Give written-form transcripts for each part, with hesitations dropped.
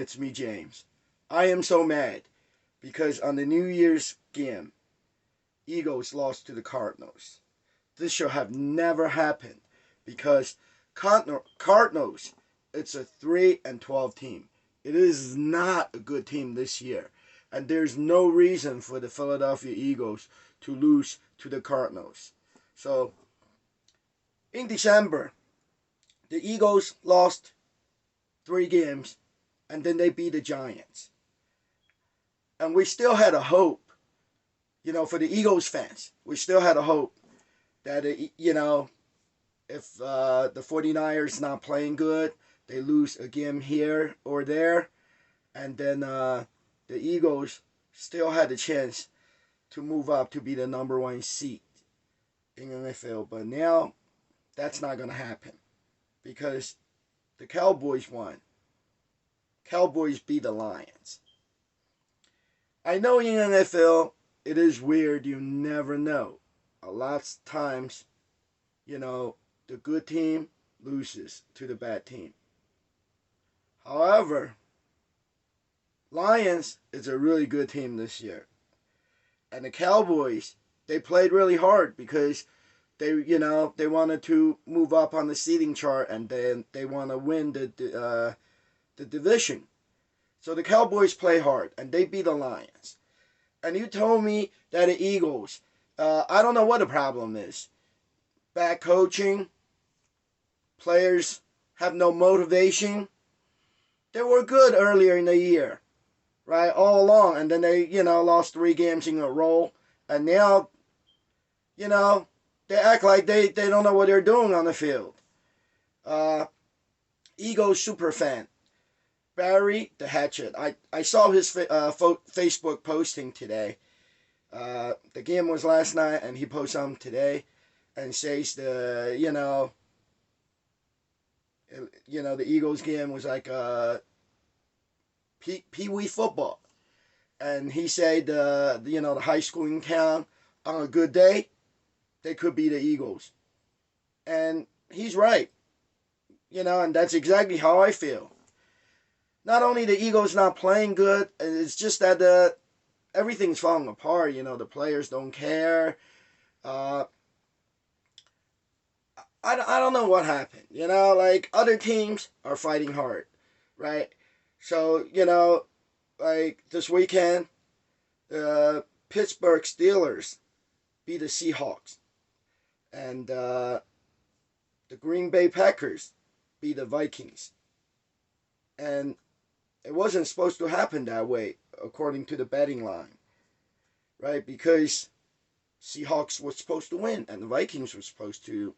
it's me, James. I am so mad because on the New Year's game, Eagles lost to the Cardinals. This should have never happened because Cardinals, it's a 3-12 team. It is not a good team this year. And there's no reason for the Philadelphia Eagles to lose to the Cardinals. So, in December, the Eagles lost 3 games, and then they beat the Giants. And we still had a hope, for the Eagles fans. We still had a hope that, if the 49ers not playing good, they lose a game here or there, and then the Eagles still had a chance to move up to be the number 1 seed in the NFL. But now, that's not going to happen because the Cowboys won. Cowboys beat the Lions. I know in the NFL, it is weird. You never know. A lot of times, the good team loses to the bad team. However, Lions is a really good team this year. And the Cowboys, they played really hard because they wanted to move up on the seeding chart, and then they want to win the division. So the Cowboys play hard, and they beat the Lions. And you told me that the Eagles, I don't know what the problem is. Bad coaching, players have no motivation. They were good earlier in the year, right, all along, and then they, lost 3 games in a row, and now, they act like they don't know what they're doing on the field. Eagles super fan. Barry the Hatchet. I saw his Facebook posting today. The game was last night, and he posted something today, and says the Eagles game was like pee-wee football, and he said the high school in town on a good day, they could be the Eagles, and he's right, and that's exactly how I feel. Not only the Eagles not playing good, it's just that everything's falling apart. The players don't care. I don't know what happened. Like other teams are fighting hard, right? So, like this weekend, the Pittsburgh Steelers beat the Seahawks. And the Green Bay Packers beat the Vikings. And it wasn't supposed to happen that way, according to the betting line, right? Because Seahawks was supposed to win, and the Vikings were supposed to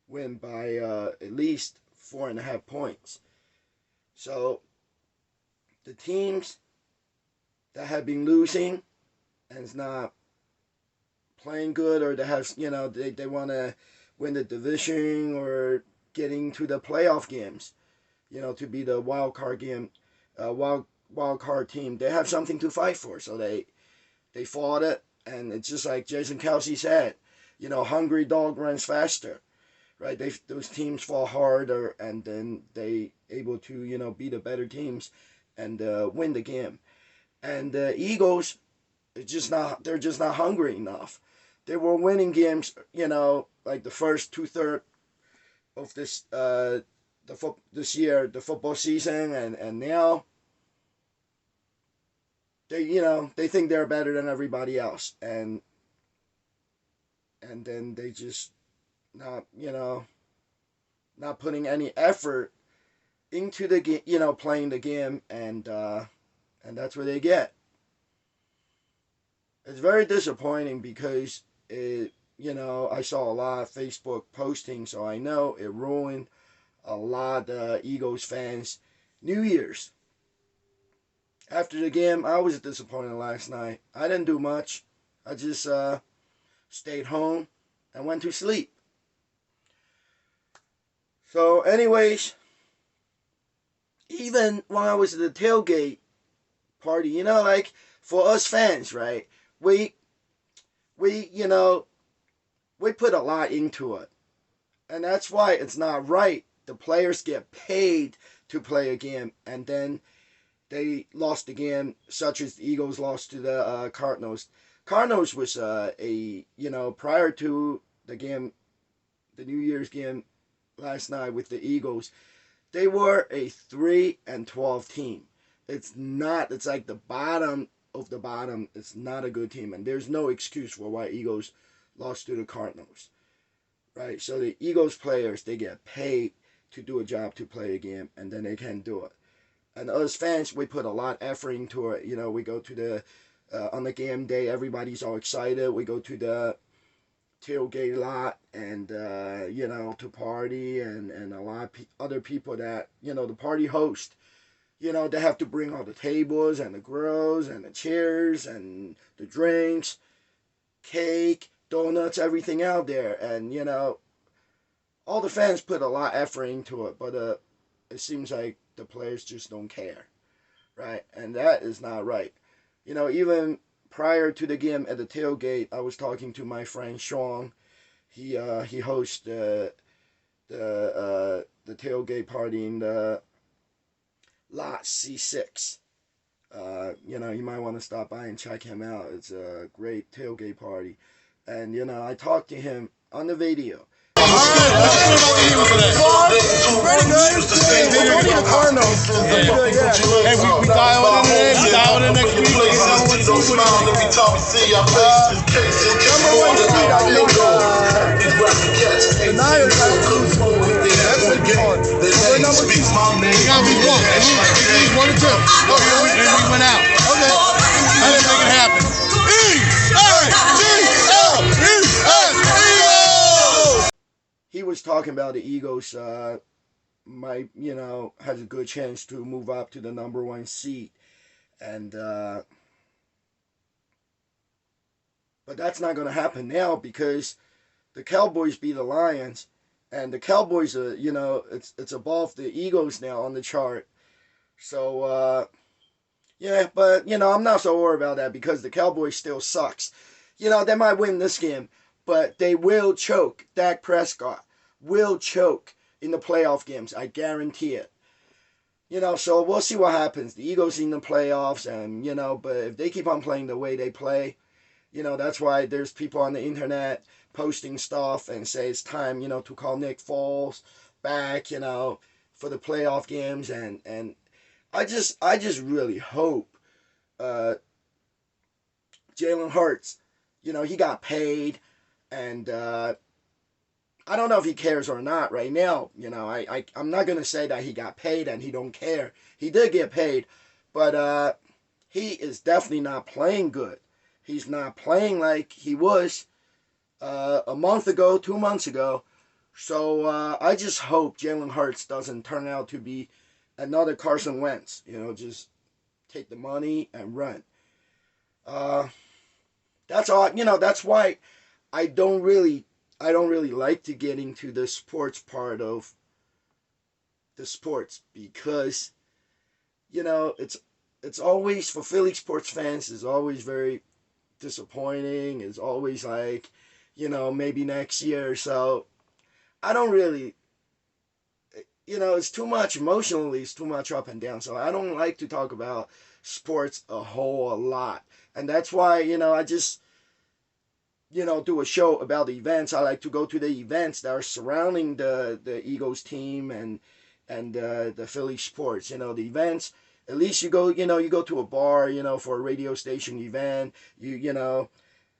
win by at least 4.5 points. So the teams that have been losing and is not playing good, or they have, they want to win the division or getting to the playoff games, to be the wild card team, they have something to fight for. So they fought it, and it's just like Jason Kelsey said, hungry dog runs faster, right? Those teams fall harder, and then they able to be the better teams and win the game. And the Eagles, they're just not hungry enough. They were winning games, like the first 2/3 of this year, the football season, and now they think they're better than everybody else, and then they just not putting any effort into the game, playing the game, and that's what they get. It's very disappointing because I saw a lot of Facebook postings, so I know it ruined a lot of Eagles fans' New Year's. After the game, I was disappointed last night. I didn't do much. I just stayed home and went to sleep. So anyways, even when I was at the tailgate party, like for us fans, right, we put a lot into it. And that's why it's not right. The players get paid to play a game, and then they lost the game, such as the Eagles lost to the Cardinals. Cardinals was prior to the game, the New Year's game last night with the Eagles, they were a 3-12 team. It's not. It's like the bottom of the bottom. It's not a good team, and there's no excuse for why Eagles lost to the Cardinals, right? So the Eagles players, they get paid to do a job, to play a game, and then they can't do it. And us fans, we put a lot of effort into it. We go to the on the game day, everybody's all excited. We go to the tailgate lot and to party, and a lot of other people that the party host, they have to bring all the tables and the grills and the chairs and the drinks, cake, donuts, everything out there. And all the fans put a lot of effort into it, but it seems like the players just don't care, right? And that is not right. Even prior to the game at the tailgate, I was talking to my friend Sean. He hosts the tailgate party in the lot C6. You might want to stop by and check him out. It's a great tailgate party. And I talked to him on the video. Pretty good. We're only the Cardinals. Hey, we dialed in there. We dialed in next week. Number one seed, I think the Niners have to lose one game. That's what it's hard. We're number 2. We got week 1. Week 1 and 2. Oh, and we went out. Okay. I didn't make it happen. He was talking about the Eagles might, has a good chance to move up to the number 1 seed. And but that's not going to happen now, because the Cowboys beat the Lions, and the Cowboys are, it's above the Eagles now on the chart. So but I'm not so worried about that, because the Cowboys still sucks. They might win this game, but they will choke. Dak Prescott will choke in the playoff games. I guarantee it. So we'll see what happens. The Eagles in the playoffs, and, but if they keep on playing the way they play, that's why there's people on the internet posting stuff and say it's time, to call Nick Foles back, for the playoff games. And I just really hope Jalen Hurts, he got paid, and I don't know if he cares or not right now. I'm not going to say that he got paid and he don't care. He did get paid, but he is definitely not playing good. He's not playing like he was a month ago, 2 months ago. So I just hope Jalen Hurts doesn't turn out to be another Carson Wentz. Just take the money and run. That's all. That's why I don't really like to get into the sports part of the sports, because it's always, for Philly sports fans, is always very disappointing. It's always like, maybe next year or so. I don't really, it's too much emotionally. It's too much up and down. So I don't like to talk about sports a whole lot. And that's why, I just, do a show about the events. I like to go to the events that are surrounding the Eagles team and the Philly sports. The events, at least you go to a bar, for a radio station event,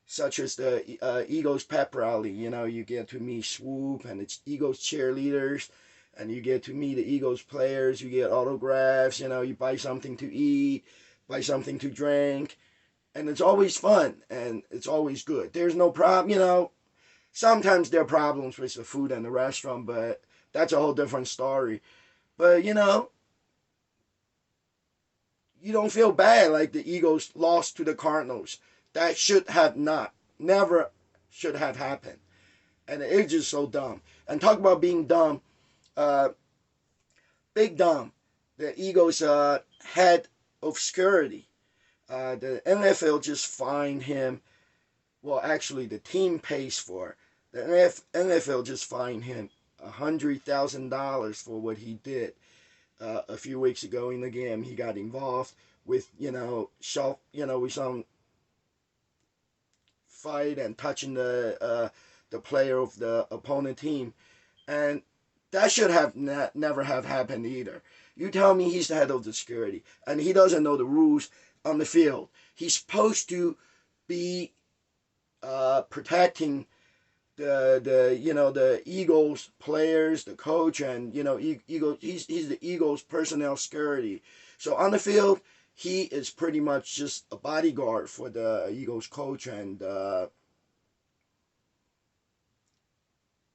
such as the Eagles pep rally. You get to meet Swoop and the Eagles cheerleaders, and you get to meet the Eagles players. You get autographs. You buy something to eat, buy something to drink, and it's always fun and it's always good. There's no problem. Sometimes there are problems with the food and the restaurant, but that's a whole different story. But you don't feel bad like the Eagles lost to the Cardinals. That never should have happened. And it's just so dumb. And talk about being dumb. Big dumb. The Eagles head of security. The NFL just fined him. Well, actually, the team pays for it. The NFL just fined him $100,000 for what he did a few weeks ago in the game, he got involved with with some fight and touching the player of the opponent team, and that should have never have happened either. You tell me he's the head of the security and he doesn't know the rules on the field. He's supposed to be protecting the Eagles players, the coach, and Eagles. He's the Eagles personnel security. So on the field, he is pretty much just a bodyguard for the Eagles coach and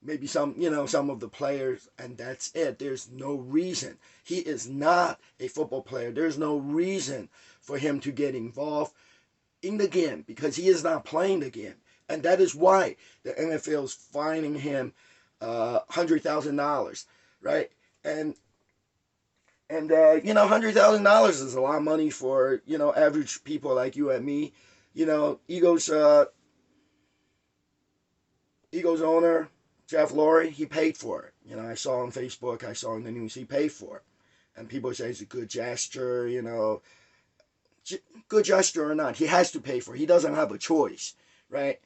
maybe some of the players, and that's it. There's no reason. He is not a football player. There's no reason for him to get involved in the game because he is not playing the game. And that is why the NFL is fining him $100,000, right? And $100,000 is a lot of money for average people like you and me. Eagles owner Jeff Lurie, he paid for it. I saw on Facebook, I saw in the news, he paid for it, and people say it's a good gesture. Good gesture or not, he has to pay for it. He doesn't have a choice, right?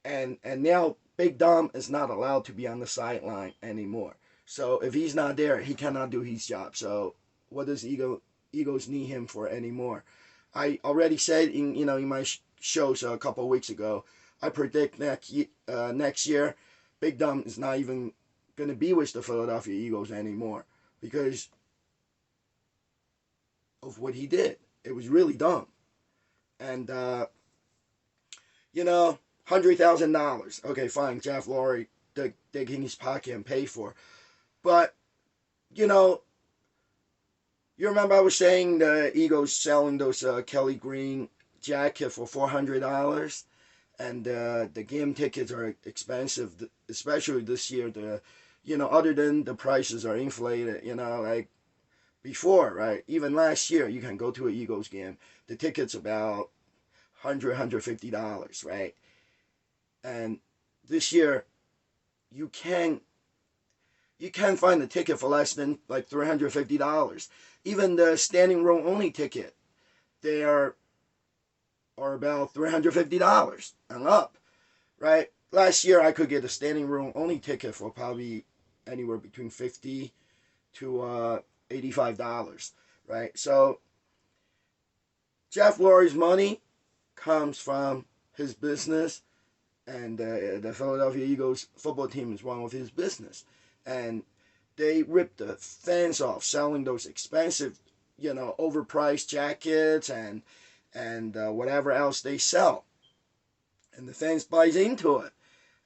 And now Big Dom is not allowed to be on the sideline anymore. So if he's not there, he cannot do his job. So what does Eagles need him for anymore? I already said in my shows a couple of weeks ago, I predict next year, Big Dom is not even going to be with the Philadelphia Eagles anymore because of what he did. It was really dumb. And $100,000. Okay, fine. Jeff Lurie digging his pocket and pay for. But, you remember I was saying the Eagles selling those Kelly Green jacket for $400, and the game tickets are expensive, especially this year. Other than the prices are inflated, like before, right? Even last year, you can go to an Eagles game. The ticket's about $150, right? And this year, you can find a ticket for less than like $350. Even the standing room only ticket, they are about $350 and up, right? Last year I could get a standing room only ticket for probably anywhere between $50 to $85, right? So Jeff Lurie's money comes from his business, and the Philadelphia Eagles football team is one of his business. And they ripped the fans off selling those expensive, overpriced jackets and whatever else they sell. And the fans buys into it.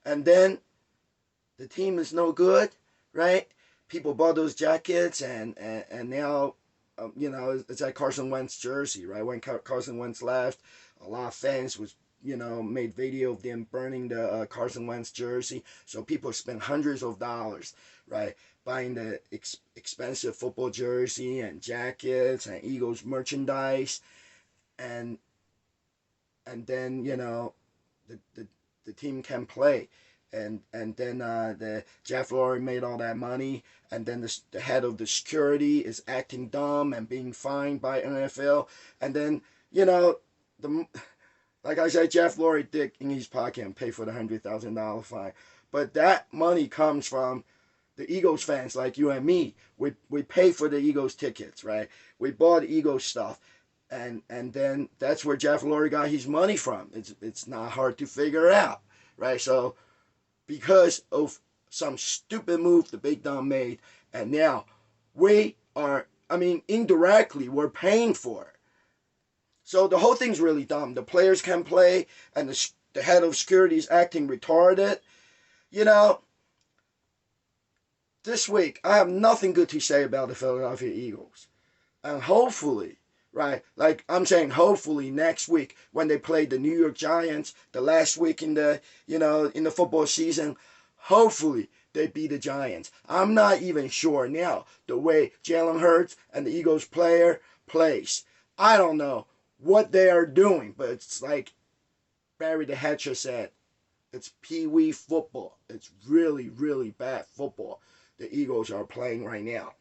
And then the team is no good, right? People bought those jackets, and now, it's like Carson Wentz jersey, right? When Carson Wentz left, a lot of fans was made video of them burning the Carson Wentz jersey. So people spend hundreds of dollars, right, buying the expensive football jersey and jackets and Eagles merchandise, and then the team can play, and then the Jeff Lurie made all that money, and then the head of the security is acting dumb and being fined by NFL, and then the. Like I said, Jeff Lurie dick in his pocket and pay for the $100,000 fine. But that money comes from the Eagles fans like you and me. We pay for the Eagles tickets, right? We bought Eagles stuff. And then that's where Jeff Lurie got his money from. It's not hard to figure out, right? So because of some stupid move the Big Dom made, and now indirectly, we're paying for it. So the whole thing's really dumb. The players can play, and the head of security is acting retarded. This week, I have nothing good to say about the Philadelphia Eagles. And hopefully, right, like I'm saying, hopefully next week when they play the New York Giants, the last week in the football season, hopefully they beat the Giants. I'm not even sure now the way Jalen Hurts and the Eagles player plays. I don't know what they are doing, but it's like Barry the Hatcher said, it's pee-wee football. It's really, really bad football the Eagles are playing right now.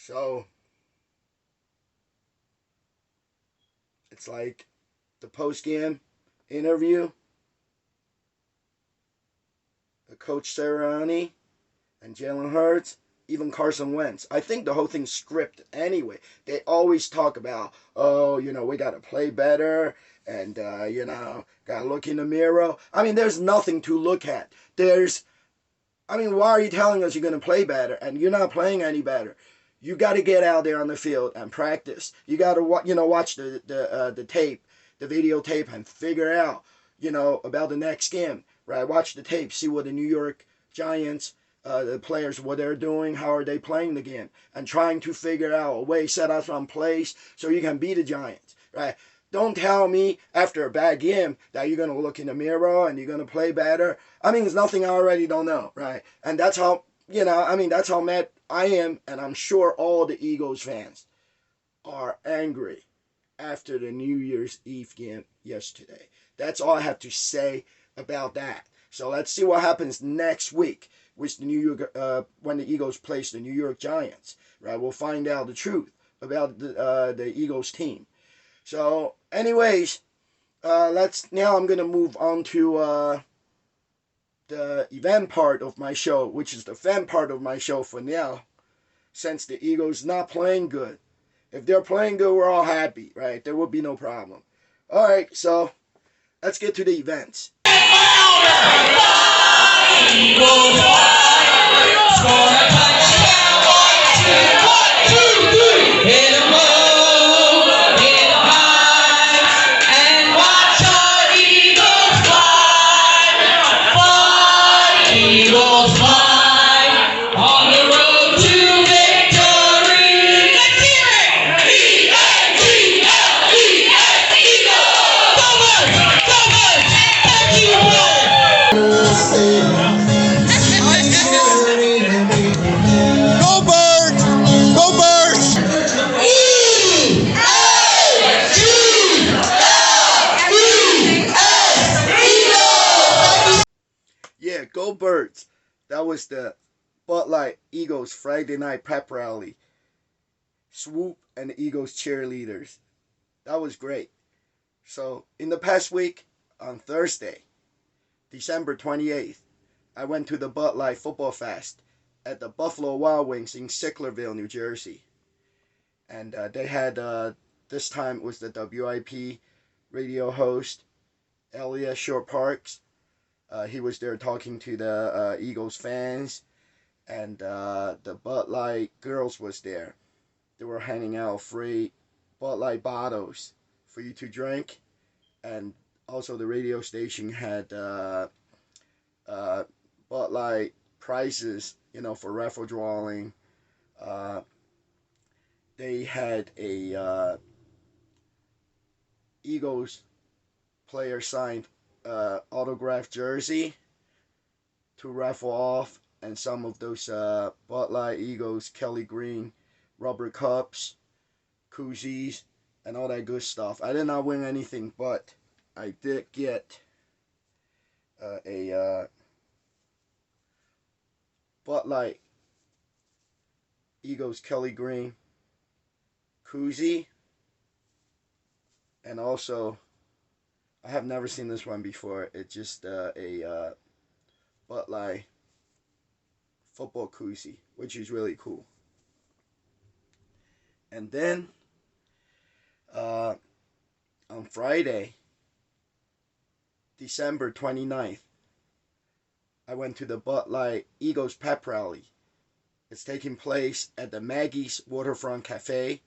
So it's like the post game interview, the coach Sirianni, and Jalen Hurts, even Carson Wentz. I think the whole thing's scripted anyway. They always talk about, oh, we got to play better and, got to look in the mirror. I mean, there's nothing to look at. Why are you telling us you're going to play better and you're not playing any better? You got to get out there on the field and practice. You got to, watch the tape, the videotape, and figure out, about the next game, right? Watch the tape, see what the New York Giants, the players, what they're doing, how are they playing the game, and trying to figure out a way, set out some plays so you can beat the Giants, right? Don't tell me after a bad game that you're going to look in the mirror and you're going to play better. It's nothing I already don't know, right? And that's how, that's how mad I am, and I'm sure all the Eagles fans are angry after the New Year's Eve game yesterday. That's all I have to say about that. So let's see what happens next week with the New York when the Eagles place the New York Giants. Right, we'll find out the truth about the Eagles team. So, anyways, now I'm gonna move on to the event part of my show, which is the fan part of my show for now, since the Eagles not playing good. If they're playing good, we're all happy, right? There will be no problem. All right, so let's get to the events. Yeah, go Birds. That was the Bud Light Eagles Friday night pep rally. Swoop and the Eagles cheerleaders. That was great. So, in the past week, on Thursday, December 28th, I went to the Bud Light Football Fest at the Buffalo Wild Wings in Sicklerville, New Jersey. And they had, this time it was the WIP radio host, Elias Short Parks. He was there talking to the Eagles fans, and the Bud Light girls was there. They were handing out free Bud Light bottles for you to drink, and also the radio station had Bud Light prizes, for raffle drawing. They had a Eagles player signed autographed jersey to raffle off, and some of those Bud Light Eagles Kelly Green rubber cups, koozies, and all that good stuff. I did not win anything, but I did get a Bud Light Eagles Kelly Green koozie, and also I have never seen this one before. It's just a Bud Light football koozie, which is really cool. And then on Friday, December 29th, I went to the Bud Light Eagles pep rally. It's taking place at the Maggie's Waterfront Cafe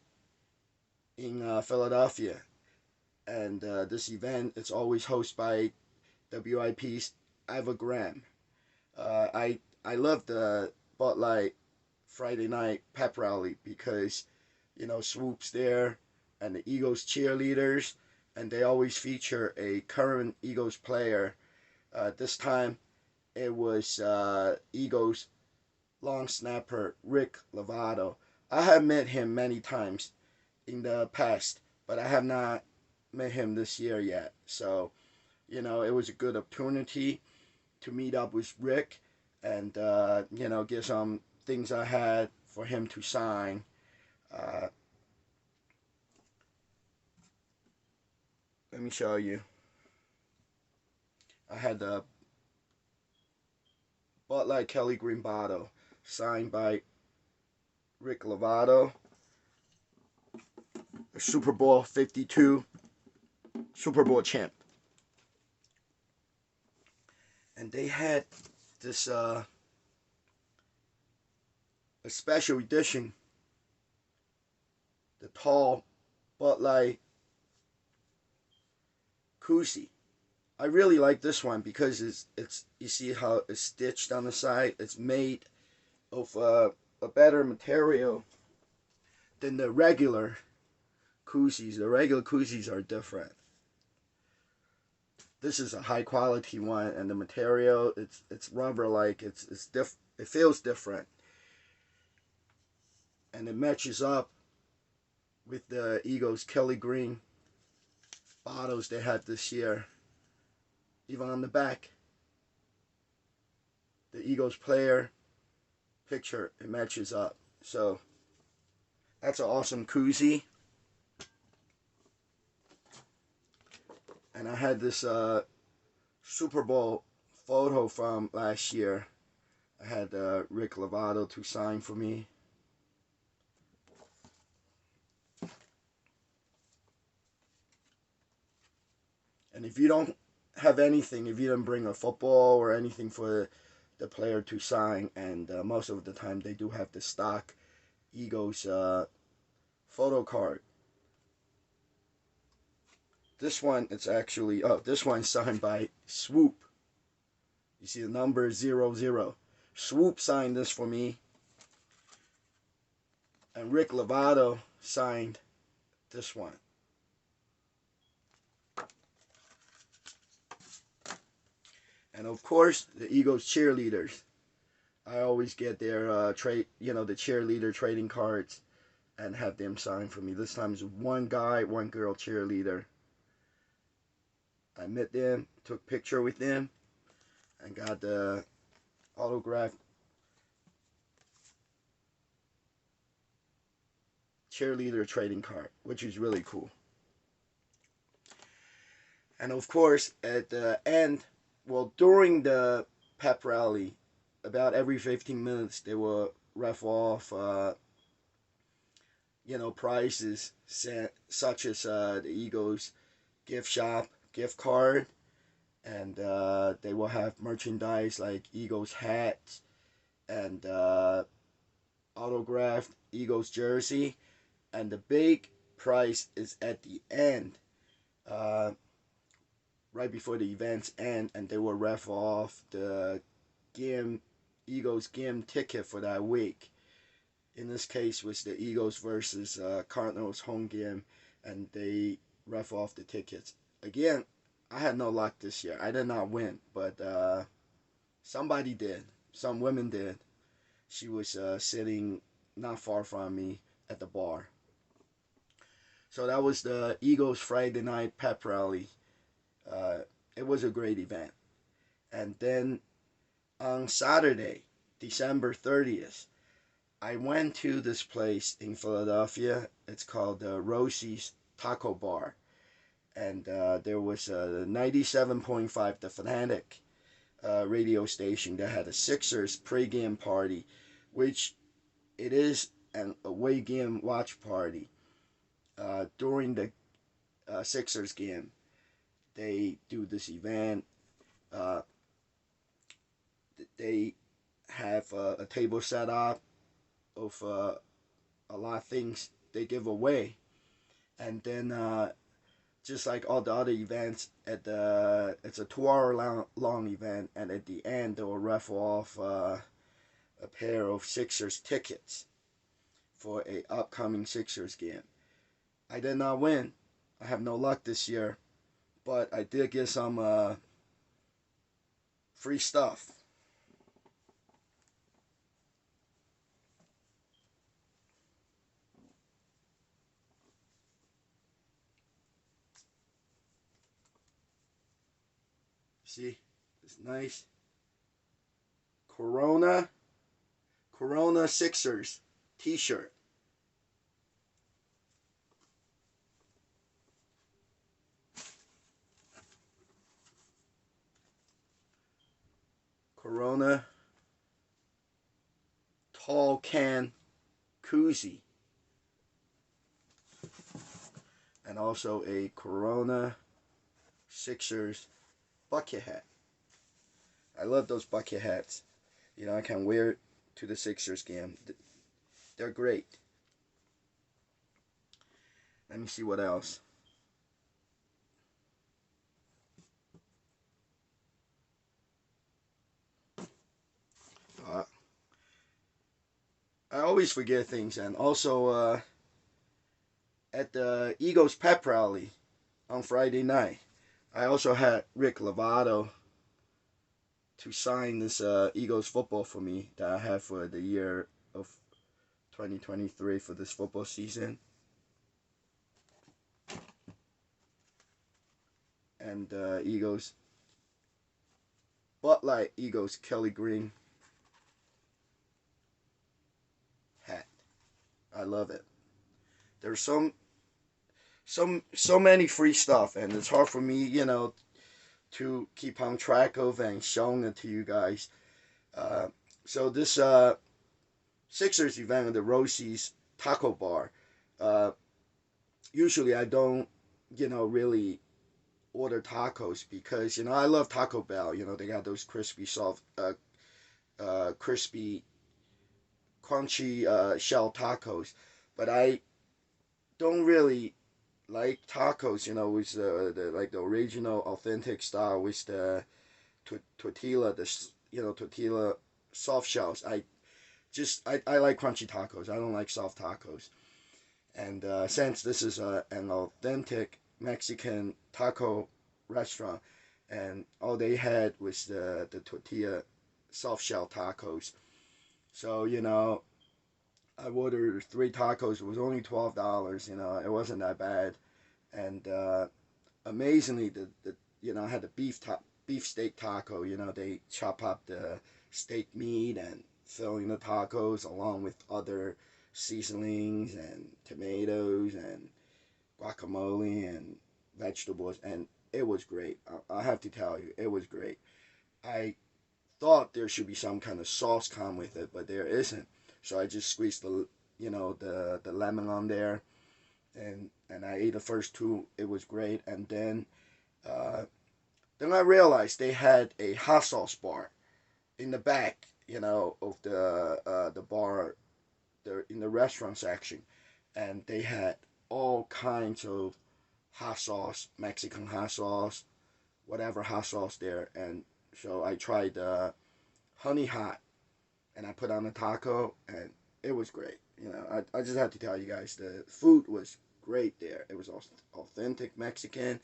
in Philadelphia. And this event is always hosted by WIP's Ava Graham. I love the Bud Light Friday night pep rally because, Swoop's there and the Eagles cheerleaders, and they always feature a current Eagles player. This time it was Eagles long snapper Rick Lovato. I have met him many times in the past, but I have not met him this year yet. So, it was a good opportunity to meet up with Rick and, get some things I had for him to sign. Uh, Let me show you. I had the Bud Light Kelly Green bottle signed by Rick Lovato, a Super Bowl 52 Super Bowl champ. And they had this a special edition, the tall Bud Light koozie. I really like this one because it's you see how it's stitched on the side. It's made of a better material than the regular koozies. The regular koozies are different. This is a high quality one, and the material it's rubber like it feels different, and it matches up with the Eagles Kelly Green bottles they had this year. Even on the back, the Eagles player picture, it matches up. So that's an awesome koozie. And I had this Super Bowl photo from last year. I had Rick Lovato to sign for me. And if you don't have anything, if you don't bring a football or anything for the player to sign, and most of the time they do have the stock Eagles photo card. This one, it's actually, this one's signed by Swoop. You see the number 00. Swoop signed this for me. And Rick Lovato signed this one. And of course, the Eagles cheerleaders. I always get their the cheerleader trading cards and have them sign for me. This time it's one guy, one girl cheerleader. I met them, took picture with them, and got the autographed cheerleader trading card, which is really cool. And of course, at the end, during the pep rally, about every 15 minutes, they will ref off, prizes such as the Eagles gift shop gift card, and they will have merchandise like Eagles hats and autographed Eagles jersey, and the big prize is at the end, right before the events end, and they will ref off the Eagles game ticket for that week. In this case, was the Eagles versus Cardinals home game, and they ref off the tickets. Again, I had no luck this year. I did not win, but somebody did. Some women did. She was sitting not far from me at the bar. So that was the Eagles Friday night pep rally. It was a great event. And then on Saturday, December 30th, I went to this place in Philadelphia. It's called Rosie's Taco Bar. And there was 97.5, the Fanatic radio station that had a Sixers pregame party, which it is an away game watch party. During the Sixers game, they do this event. They have a table set up of a lot of things they give away, and then just like all the other events, it's a 2-hour long event, and at the end they will raffle off a pair of Sixers tickets for a upcoming Sixers game. I did not win. I have no luck this year, but I did get some free stuff. See, it's nice. Corona Sixers t-shirt. Corona tall can koozie, and also a Corona Sixers bucket hat. I love those bucket hats. I can wear it to the Sixers game. They're great. Let me see what else. Uh, I always forget things, and also at the Eagles pep rally on Friday night, I also had Rick Lovato to sign this Eagles football for me that I have for the year of 2023 for this football season. And Eagles, Bud Light Eagles Kelly Green hat. I love it. There's so many free stuff, and it's hard for me, to keep on track of and showing it to you guys. So this Sixers event at the Rosie's Taco Bar. Uh, Usually I don't, really order tacos because I love Taco Bell. They got those crispy, soft, crispy, crunchy shell tacos, but I don't really like tacos. With the like the original, authentic style with the tortilla, tortilla soft shells. I like crunchy tacos. I don't like soft tacos. And since this is an authentic Mexican taco restaurant, and all they had was the tortilla soft shell tacos. So, I ordered 3 tacos. It was only $12. It wasn't that bad. And amazingly, I had the beef steak taco. They chop up the steak meat and filling the tacos along with other seasonings and tomatoes and guacamole and vegetables, and it was great. I have to tell you, it was great. I thought there should be some kind of sauce come with it, but there isn't. So I just squeezed the lemon on there, and I ate the first two. It was great, and then I realized they had a hot sauce bar in the back, of the bar, in the restaurant section, and they had all kinds of hot sauce, Mexican hot sauce, whatever hot sauce there, and so I tried honey hot, and I put on a taco, and it was great. I just have to tell you guys, the food was great there. It was authentic Mexican,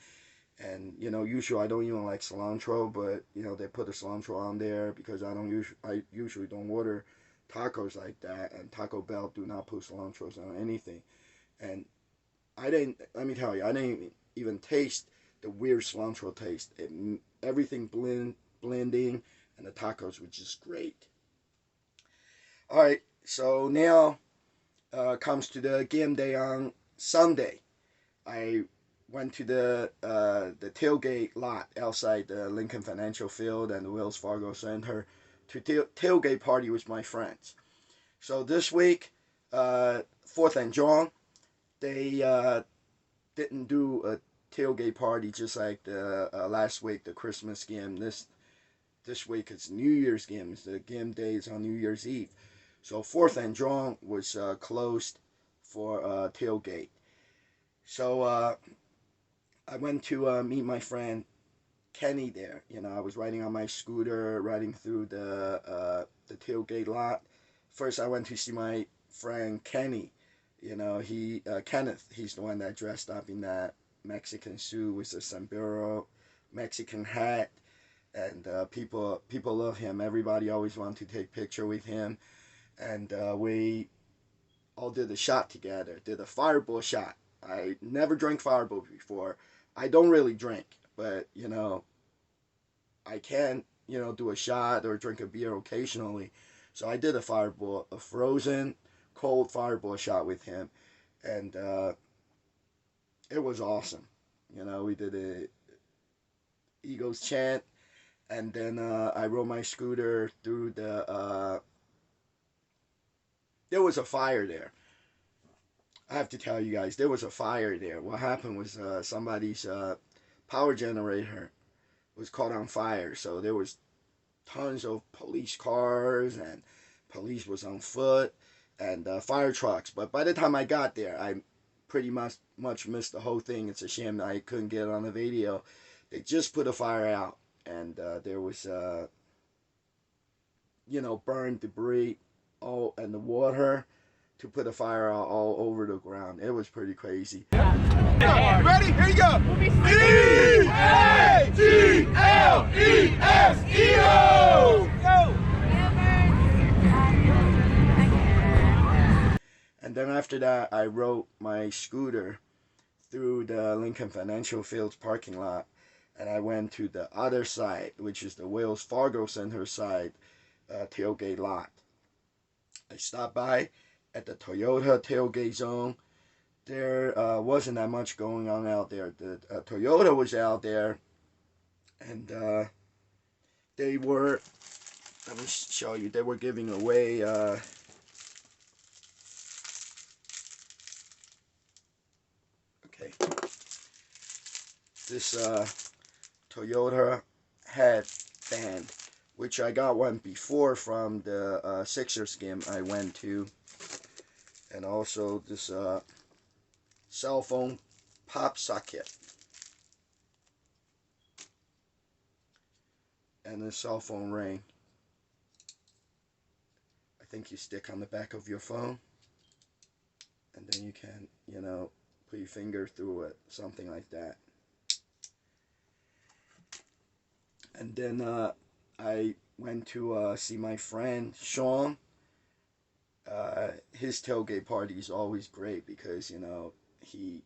and usually I don't even like cilantro, but they put the cilantro on there because I usually don't order tacos like that, and Taco Bell do not put cilantros on anything. And I didn't. Let me tell you, I didn't even taste the weird cilantro taste. Everything blending, and the tacos were just great. All right, so now comes to the game day on Sunday. I went to the tailgate lot outside the Lincoln Financial Field and the Wells Fargo Center to tailgate party with my friends. So this week, 4th and John, they didn't do a tailgate party just like the last week, the Christmas game. This week it's New Year's game. The game day is on New Year's Eve. So 4th and John was closed for tailgate. So I went to meet my friend Kenny there. I was riding on my scooter, riding through the tailgate lot. First, I went to see my friend Kenny. He Kenneth. He's the one that dressed up in that Mexican suit with the sombrero, Mexican hat, and people love him. Everybody always wanted to take picture with him, and we all did a shot together. Did a fireball shot. I never drank fireball before. I don't really drink, but I can do a shot or drink a beer occasionally. So I did a frozen cold fireball shot with him, and it was awesome. We did a Eagles chant, And then I rode my scooter through the. There was a fire there. I have to tell you guys, there was a fire there. What happened was somebody's power generator was caught on fire. So there was tons of police cars and police was on foot and fire trucks. But by the time I got there, I pretty much missed the whole thing. It's a shame that I couldn't get it on the video. They just put a fire out and there was, burned debris all and the water to put a fire out all over the ground. It was pretty crazy. Ready? Here you go. E-A-G-L-E-S-E-O! And then after that, I rode my scooter through the Lincoln Financial Fields parking lot, and I went to the other side, which is the Wells Fargo Center side tailgate lot. I stopped by at the Toyota tailgate zone. There wasn't that much going on out there. The Toyota was out there, and they were, let me show you, they were giving away this Toyota headband, which I got one before from the Sixers game I went to, and also this cell phone pop socket and a cell phone ring. I think you stick on the back of your phone and then you can, put your finger through it, something like that. And then I went to see my friend Sean. His tailgate party is always great because, he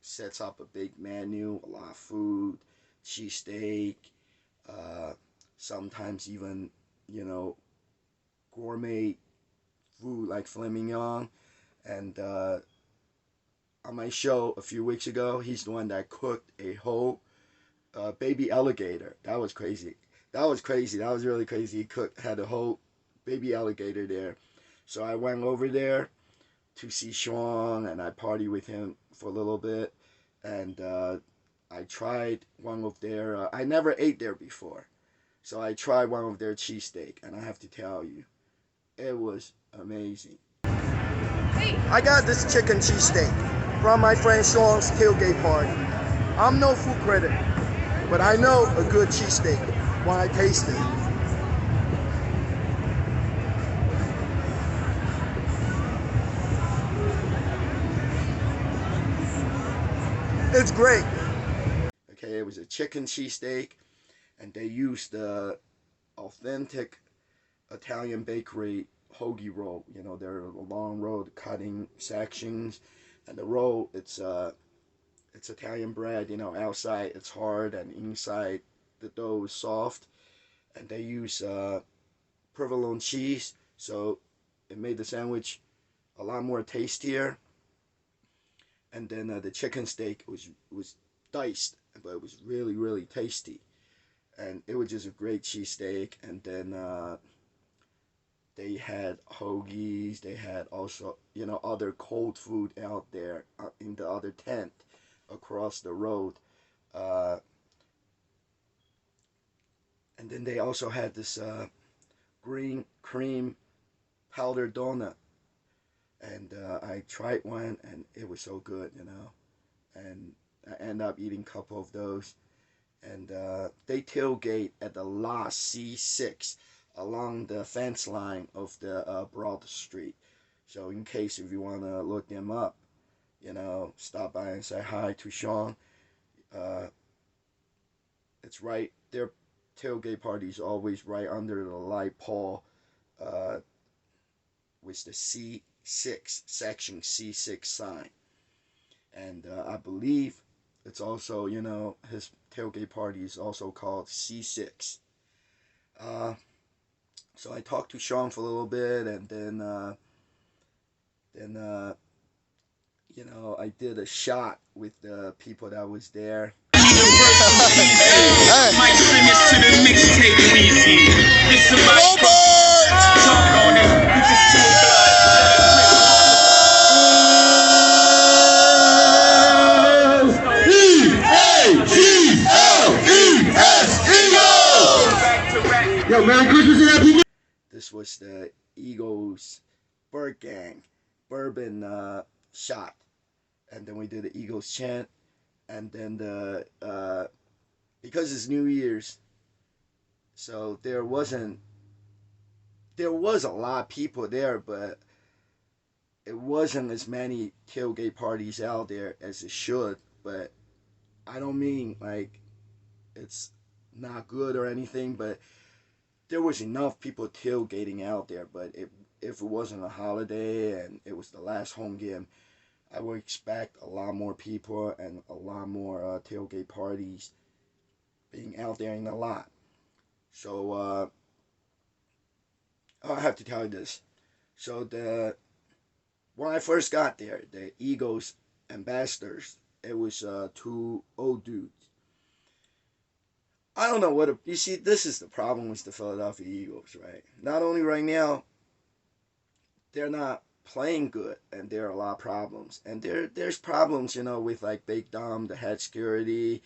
sets up a big menu, a lot of food, cheesesteak, sometimes even, gourmet food like filet mignon. And on my show a few weeks ago, he's the one that cooked a whole baby alligator. That was crazy. That was really crazy. He had a whole baby alligator there. So I went over there to see Sean, and I partied with him for a little bit. And I tried one of their, I never ate there before. So I tried one of their cheesesteak, and I have to tell you, it was amazing. I got this chicken cheesesteak from my friend Sean's tailgate party. I'm no food critic, but I know a good cheesesteak when I taste it. It's great. Okay, it was a chicken cheesesteak, and they used the authentic Italian bakery hoagie roll. They're a long roll, cutting sections, and the roll, it's Italian bread. Outside it's hard, and inside the dough is soft. And they use provolone cheese, so it made the sandwich a lot more tastier. And then the chicken steak was diced, but it was really, really tasty. And it was just a great cheesesteak. And then they had hoagies. They had also, other cold food out there in the other tent across the road. And then they also had this green cream powdered donut. And I tried one, and it was so good, And I ended up eating a couple of those. And they tailgate at the La C6 along the fence line of the Broad Street. So in case if you want to look them up, stop by and say hi to Sean. It's right, their tailgate party is always right under the light pole with the C6, section C6 sign. And I believe it's also, his tailgate party is also called C6. So I talked to Sean for a little bit, and then I did a shot with the people that was there. Hey. to the mixtape weezy. It's a talk on it. We just too E-A-G-L-E-S, Eagles! Yo, Merry Christmas and Happy New Year! This was the Eagles Bird Gang bourbon shot, and then we did the Eagles chant, and then the because it's New Year's, so there was a lot of people there, but it wasn't as many tailgate parties out there as it should. But I don't mean like it's not good or anything, but there was enough people tailgating out there. But if it wasn't a holiday and it was the last home game, I would expect a lot more people and a lot more tailgate parties being out there in the lot. So I have to tell you this. So when I first got there, the Eagles ambassadors, it was 2 old dudes. I don't know you see, this is the problem with the Philadelphia Eagles, right? Not only right now, they're not playing good, and there are a lot of problems. And there's problems, with like Big Dom, the head security.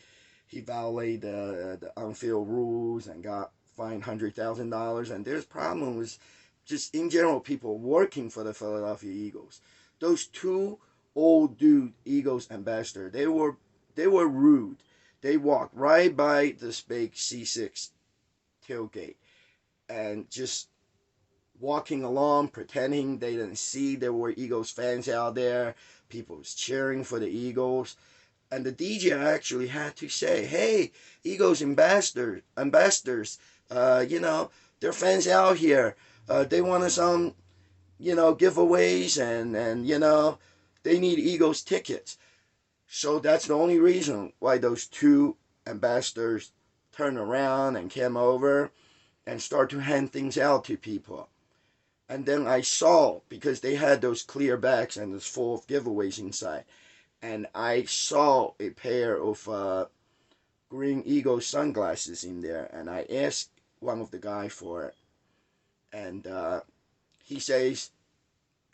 He violated the on-field rules and got fined $100,000. And there's problems with just in general people working for the Philadelphia Eagles. Those 2 old dude Eagles ambassadors, they were rude. They walked right by this big C6 tailgate and just walking along, pretending they didn't see there were Eagles fans out there. People was cheering for the Eagles. And the DJ actually had to say, hey, Eagles ambassadors, they're fans out here. They want us on, giveaways and they need Eagles tickets. So that's the only reason why those 2 ambassadors turned around and came over and started to hand things out to people. And then I saw, because they had those clear bags and it's full of giveaways inside, and I saw a pair of green Eagle sunglasses in there, and I asked one of the guys for it, and he says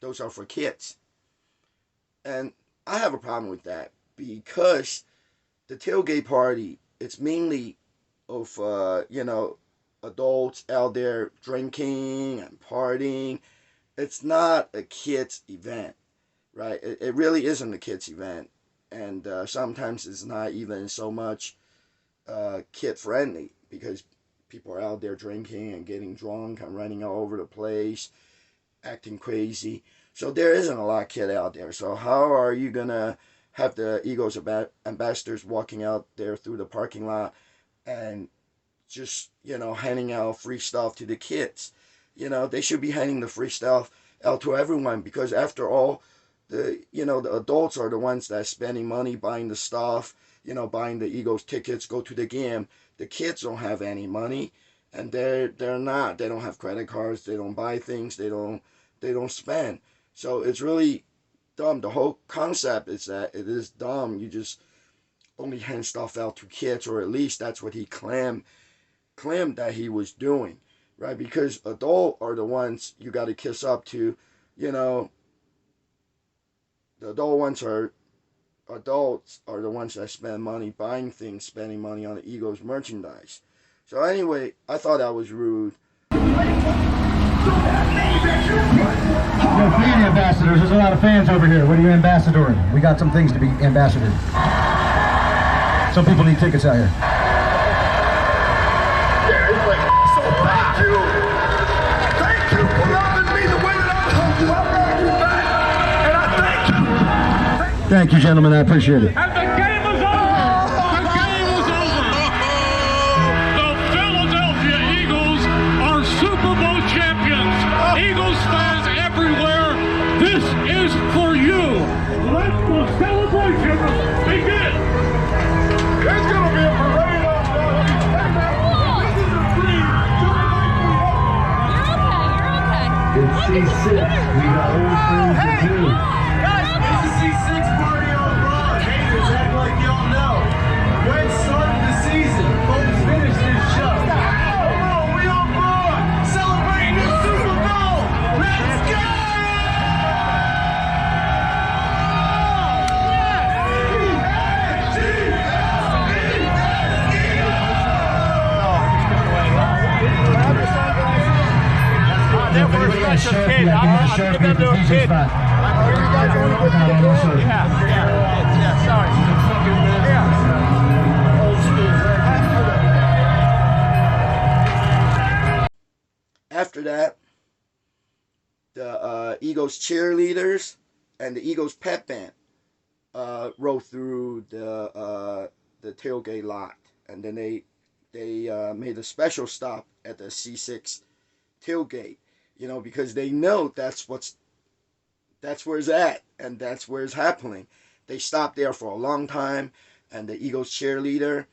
those are for kids. And I have a problem with that, because the tailgate party, it's mainly of adults out there drinking and partying. It's not a kids event, right? It really isn't a kids event, and sometimes it's not even so much kid friendly, because people are out there drinking and getting drunk and running all over the place, acting crazy. So there isn't a lot of kid out there. So how are you gonna have the Eagles ambassadors walking out there through the parking lot and just, handing out free stuff to the kids? They should be handing the free stuff out to everyone, because after all, the adults are the ones that are spending money buying the stuff, buying the Eagles tickets, go to the game. The kids don't have any money, and they don't have credit cards, they don't buy things, they don't spend. So it's really dumb. The whole concept is that it is dumb. You just only hand stuff out to kids, or at least that's what he claimed that he was doing, right? Because adults are the ones you got to kiss up to. The adults are the ones that spend money buying things, spending money on the Eagles merchandise. So anyway, I thought that was rude. Yo, fan ambassadors, there's a lot of fans over here. What are you ambassadoring? We got some things to be ambassadored. Some people need tickets out here. So thank you. Thank you for loving me the way that I love you. I love you back. And I thank you. Thank you, gentlemen. I appreciate it. And the game was over! The game was over! The Philadelphia Eagles are Super Bowl champions! Eagles fans everywhere, this is for you! Let the celebration begin! There's going to be a parade on This is a dream. It's C6. We got old things to do. Guys, it's a C6 party on Broad. Haters act like y'all know. When started the season, folks finished this show. little kid. I think of that little kid. Yeah, sorry. After that, the Eagles cheerleaders and the Eagles pep band rode through the tailgate lot, and then they made a special stop at the C6 tailgate, because they know that's where it's at, and that's where it's happening. They stopped there for a long time, and the Eagles cheerleaders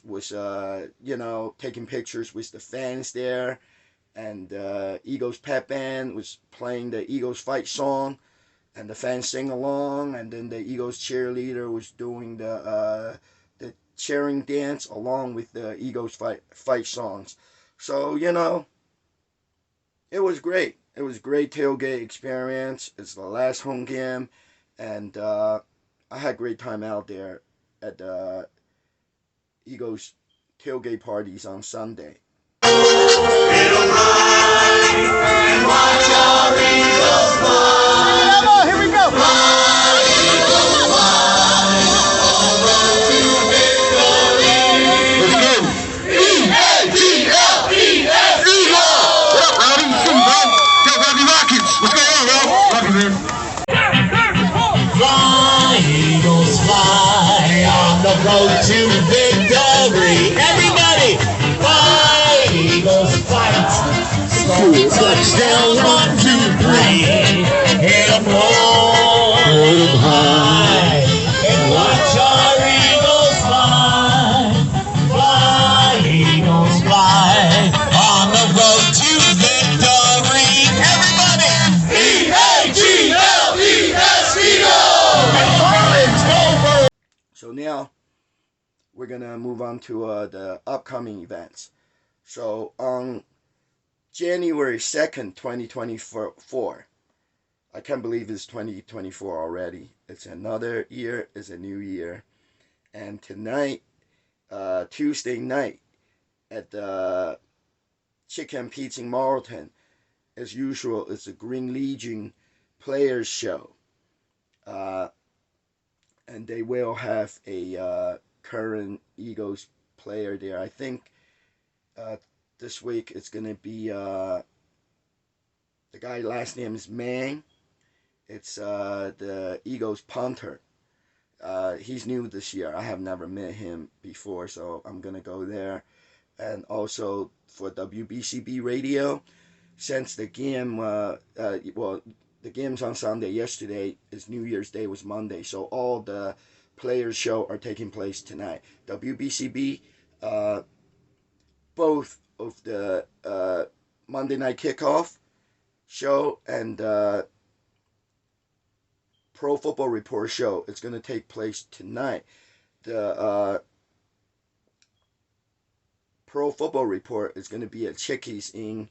was taking pictures with the fans there, and Eagles pep band was playing the Eagles fight song, and the fans sing along, and then the Eagles cheerleader was doing the cheering dance along with the Eagles fight songs. So it was great. It was a great tailgate experience. It's the last home game, and I had a great time out there at the Eagles tailgate parties on Sunday. Here we go. Road to victory. Everybody, fight, Eagles fight. Score touchdown, 1, 2, 3. Hit 'em low, hit 'em high, and watch our Eagles fly. Fly, Eagles fly, on the road to victory. Everybody, E-A-G-L-E-S, Eagles! So now we're going to move on to the upcoming events. So on January 2nd, 2024, I can't believe it's 2024 already. It's another year, it's a new year. And tonight, Tuesday night, at the Chicken Pizza in Marlton, as usual, it's a Green Legion Players Show. And they will have a current Eagles player there. I think this week it's going to be the guy last name is Mang. It's the Eagles punter. He's new this year. I have never met him before, so I'm going to go there. And also for WBCB radio, since the game, the game's on Sunday. Yesterday is New Year's Day, was Monday, so all the players' show are taking place tonight. WBCB, both of the Monday Night Kickoff show and Pro Football Report show, it's going to take place tonight. The Pro Football Report is going to be at Chickies in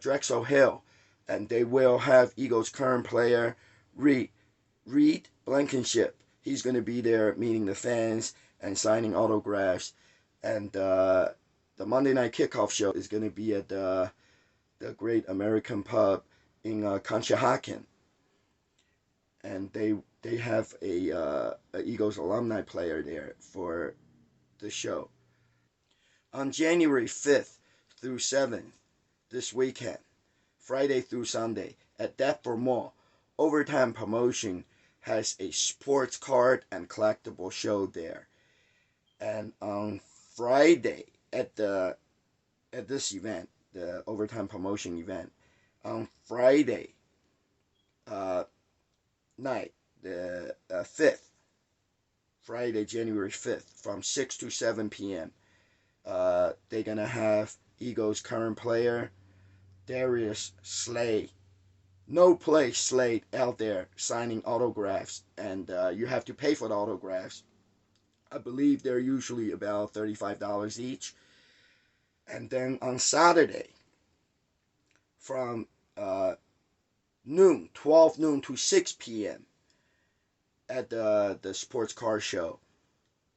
Drexel Hill, and they will have Eagles current player Reed Blankenship. He's going to be there meeting the fans and signing autographs. And the Monday Night Kickoff show is going to be at the Great American Pub in Conshohocken. And they have a Eagles alumni player there for the show. On January 5th through 7th, this weekend, Friday through Sunday, at Deptford Mall, Overtime Promotion has a sports card and collectible show there. And on Friday at this event, the Overtime Promotion event, on Friday night, the 5th, Friday, January 5th, from 6 to 7 p.m., they're going to have Eagles current player Darius Slade, no play Slade, out there signing autographs, and you have to pay for the autographs. I believe they're usually about $35 each. And then on Saturday, from 12 noon to 6 p.m. at the sports car show,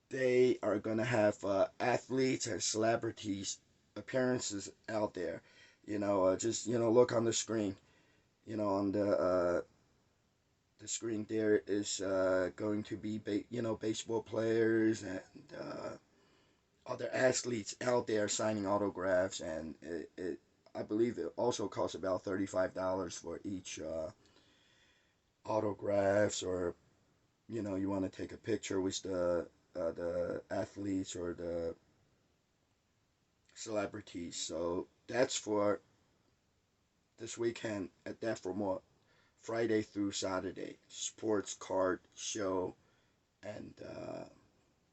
they are going to have athletes and celebrities appearances out there. Just look on the screen. On the screen there is going to be baseball players and other athletes out there signing autographs, and I believe it also costs about $35 for each autographs, or you want to take a picture with the athletes or the celebrities. So that's for this weekend. At that for more Friday through Saturday sports card show, and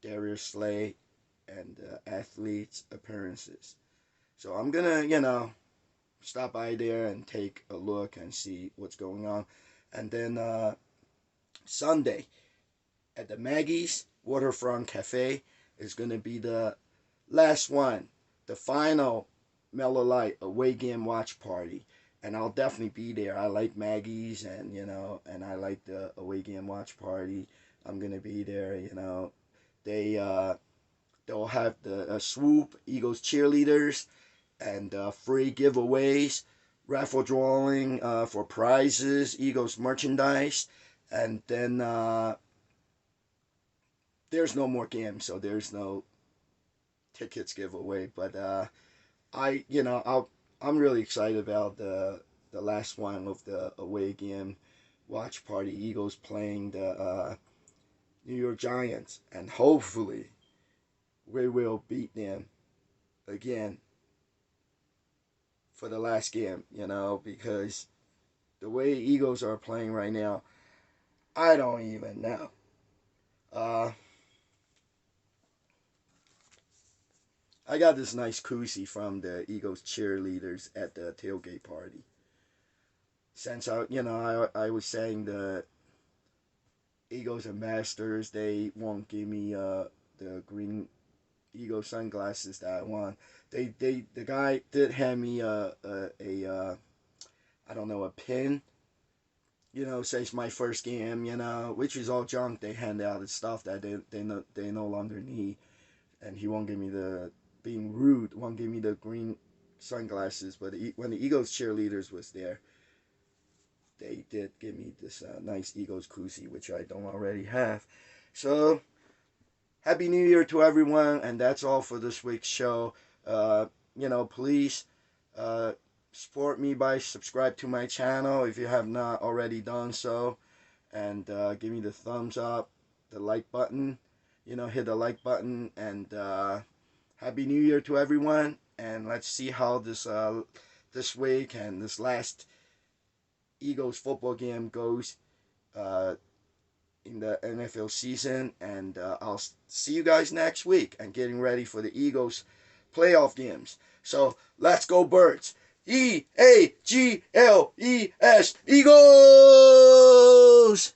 Darius Slay and athletes appearances. So I'm gonna stop by there and take a look and see what's going on, and then Sunday at the Maggie's Waterfront Cafe is gonna be the last one, the final Miller Lite away game watch party, and I'll definitely be there. I like Maggie's, and and I like the away game watch party. I'm gonna be there. They'll have the swoop Eagles cheerleaders and free giveaways, raffle drawing for prizes, Eagles merchandise, and then there's no more games, so there's no tickets giveaway. But I'm really excited about the last one of the away game watch party. Eagles playing the New York Giants, and hopefully we will beat them again for the last game. Because the way Eagles are playing right now, I don't even know. I got this nice koozie from the Eagles cheerleaders at the tailgate party. Since I was saying the Eagles ambassadors, they won't give me the green Eagle sunglasses that I want. The guy did hand me a I don't know, a pin. Says my first game. Which is all junk. They hand out the stuff that they no longer need, and he won't give me being rude, won't give me the green sunglasses. But when the Eagles cheerleaders was there, they did give me this nice Eagles koozie, which I don't already have. So, Happy New Year to everyone, and that's all for this week's show. Please support me by subscribe to my channel if you have not already done so, and give me the thumbs up, the like button. Hit the like button, and Happy New Year to everyone. And let's see how this week and this last Eagles football game goes in the NFL season, and I'll see you guys next week and getting ready for the Eagles playoff games. So let's go Birds. Eagles! Eagles!